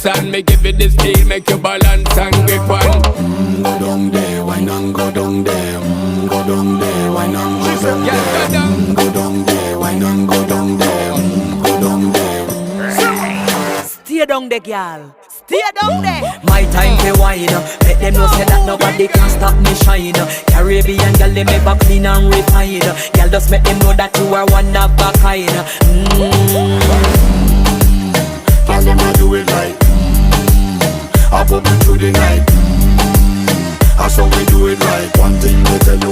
dance and me give it this feel, make you balance and grip on. Go down there, why not go down there? Go down there, why not go down there? Go down there, why not go down there? Go down there. Stay down there, girl. Stay down there. My time to wine. Let them know say that nobody can stop me shine. Caribbean girl, they make back clean and refine. Girl, just make them know that you are one of a kind. Tell them I do it right. I pop it through the night. That's how we do it right. One thing they tell you